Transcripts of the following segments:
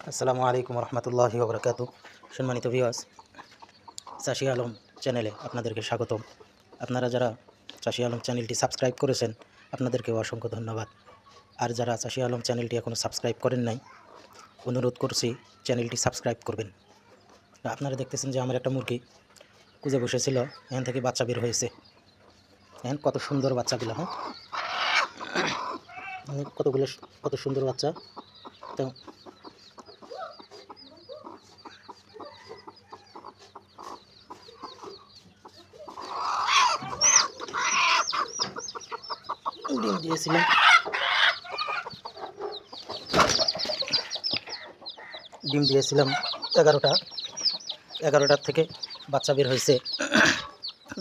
আসসালামু আলাইকুম রহমতুল্লাহি ওবরাকাতু। সম্মানিত ভিউয়ার্স, চাষি আলম চ্যানেলে আপনাদেরকে স্বাগতম। আপনারা যারা চাষি আলম চ্যানেলটি সাবস্ক্রাইব করেছেন আপনাদেরকেও অসংখ্য ধন্যবাদ। আর যারা চাষি আলম চ্যানেলটি এখনও সাবস্ক্রাইব করেন নাই, অনুরোধ করছি চ্যানেলটি সাবস্ক্রাইব করবেন। আপনারা দেখতেছেন যে আমার একটা মুরগি কুজে বসেছিল, এখান থেকে বাচ্চা বের হয়েছে। এখন কত সুন্দর বাচ্চাগুলো, হ্যাঁ, কত সুন্দর বাচ্চা। তো ডিম দিয়েছিলাম, ডিম দিয়েছিলাম 11টার থেকে বাচ্চা বের হয়েছে,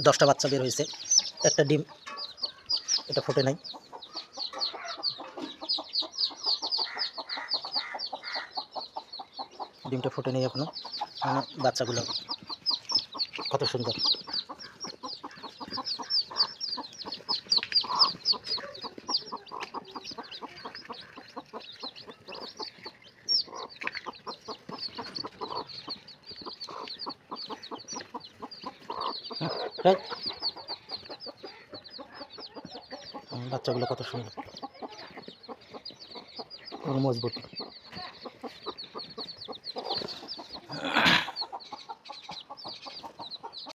10টা বাচ্চা বের হয়েছে। একটা ডিম এটা ফোটে নাই। ডিমটা ফুটে নেই এখনো, মানে বাচ্চাগুলো কত সুন্দর। রাইট, বাচ্চাগুলো কত সুন্দর, মজবুত।